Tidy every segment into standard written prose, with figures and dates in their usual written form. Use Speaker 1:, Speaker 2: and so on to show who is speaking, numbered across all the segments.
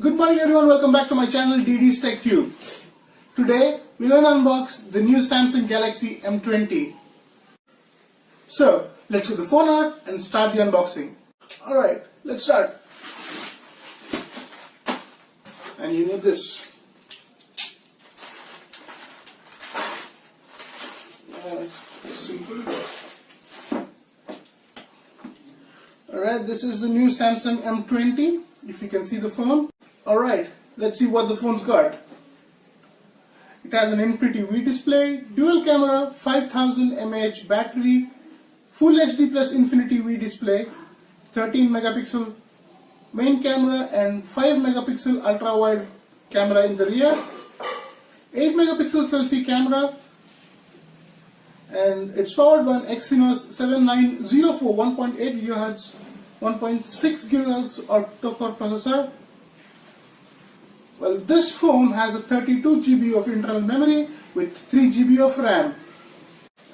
Speaker 1: Good morning everyone, welcome back to my channel DD's Tech Tube. Today we're going to unbox the new Samsung Galaxy M20. So let's get the phone out and start the unboxing. Alright, let's start. And you need this. Simple. Alright, this is the new Samsung M20. If you can see the phone. Alright, let's see what the phone's got. It has an M20 TV display, dual camera, 5000 mAh battery, Full HD plus Infinity V display, 13 megapixel main camera and 5 megapixel ultra wide camera in the rear, 8 megapixel selfie camera, and it's powered by an Exynos 7904 1.8 GHz 1.6 GHz octa-core processor. Well, this phone has a 32 GB of internal memory with 3 GB of RAM.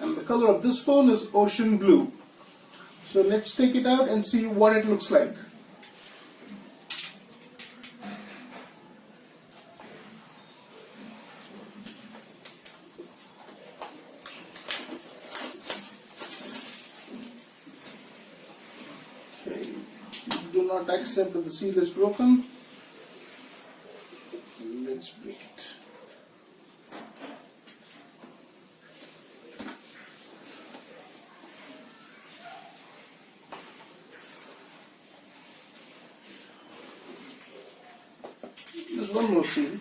Speaker 1: And the color of this phone is ocean blue. So let's take it out and see what it looks like. Okay, do not accept that the seal is broken. Let's break it. There's one more seal.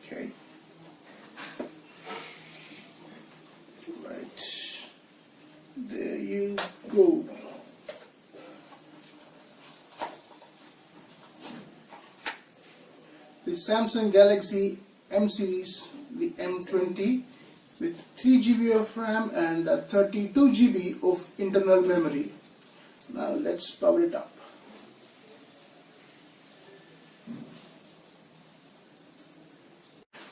Speaker 1: Okay. There you go. The Samsung Galaxy M series, the M20 with 3 GB of RAM and 32 GB of internal memory. Now let's power it up.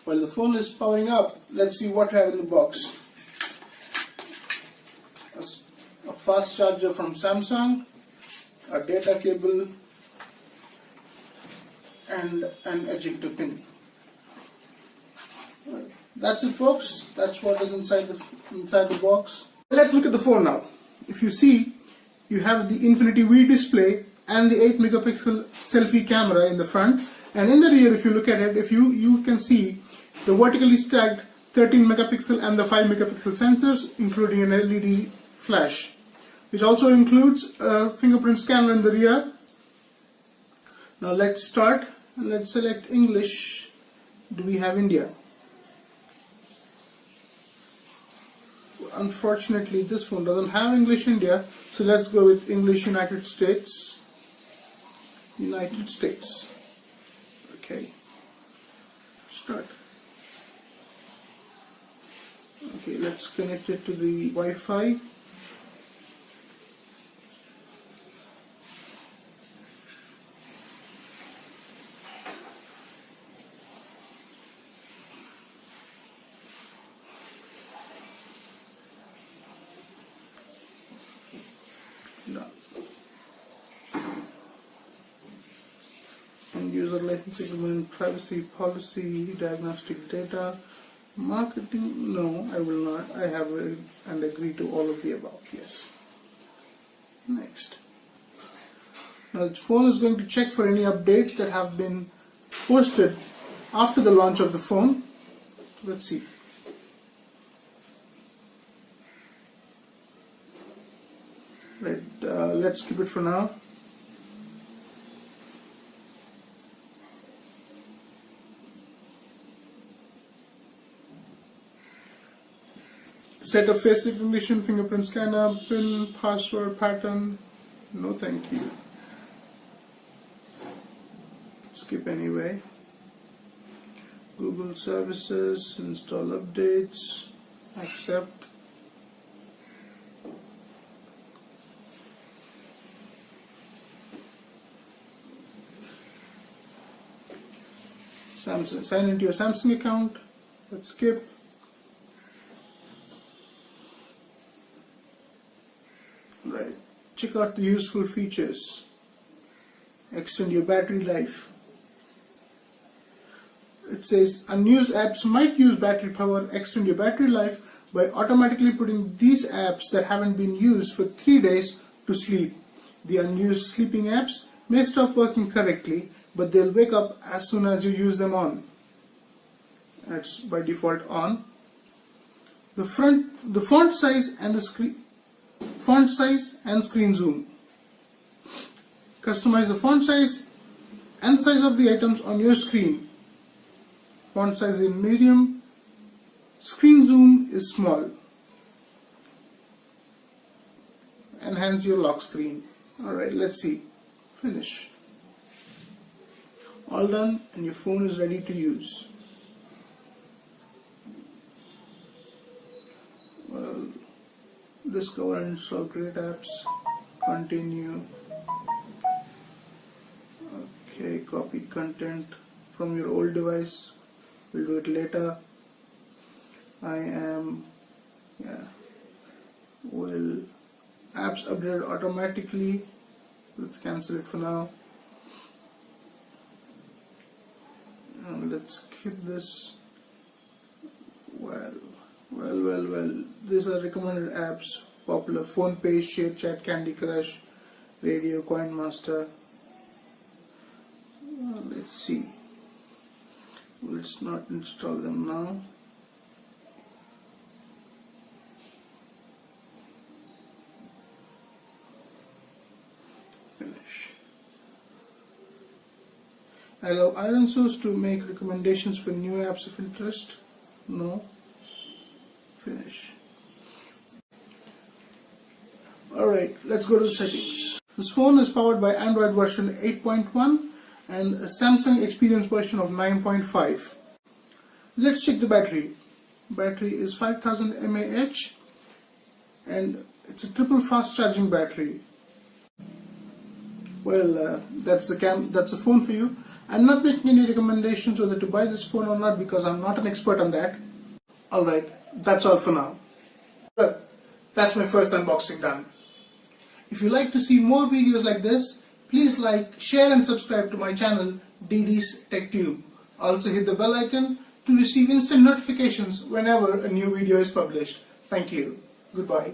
Speaker 1: While the phone is powering up, let's see what we have in the box. A fast charger from Samsung, a data cable, and an ejector pin. Well, that's it, folks. That's what is inside the box. Let's look at the phone now. If you see, you have the Infinity V display and the 8 megapixel selfie camera in the front, and in the rear, if you look at it, if you can see the vertically stacked 13 megapixel and the 5 megapixel sensors, including an LED flash, which also includes a fingerprint scanner in the rear. Now let's start and let's select English. Do we have India? Unfortunately, this phone doesn't have English India, so let's go with English United States. United States. Okay. Start. Okay, let's connect it to the Wi-Fi. No. User license agreement, privacy policy, diagnostic data, marketing. No, I will not. I have and agree to all of the above. Yes. Next. Now the phone is going to check for any updates that have been posted after the launch of the phone. Let's see. Right, let's skip it for now. Set up face recognition, fingerprint scanner, PIN, password, pattern. No thank you. Skip anyway. Google services, install updates, accept. Samsung, sign into your Samsung account. Let's skip. check out the useful features. Extend your battery life. It says unused apps might use battery power. Extend your battery life by automatically putting these apps that haven't been used for 3 days to sleep. The unused sleeping apps may stop working correctly, but they'll wake up as soon as you use them on. That's by default on. The font size and screen zoom. Customize the font size and size of the items on your screen. Font size is medium. Screen zoom is small. Enhance your lock screen. Alright, let's see. Finish. All done, and your phone is ready to use. Well, discover and install great apps. Continue. Okay, copy content from your old device. We'll do it later. Well, apps updated automatically. Let's cancel it for now. Let's skip this. Well. These are recommended apps. Popular: Phone Page, Share Chat, Candy Crush, Radio, Coin Master. Let's see. Let's not install them now. Finish. Allow Iron Source to make recommendations for new apps of interest. No. Finish. Alright, let's go to the settings. This phone is powered by Android version 8.1 and a Samsung Experience version of 9.5. Let's check the battery. Battery is 5000 mAh and it's a triple fast charging battery. Well, that's the phone for you. I'm not making any recommendations whether to buy this phone or not because I'm not an expert on that. Alright, that's all for now. Well, that's my first unboxing done. If you like to see more videos like this, please like, share and subscribe to my channel DD's TechTube. Also hit the bell icon to receive instant notifications whenever a new video is published. Thank you. Goodbye.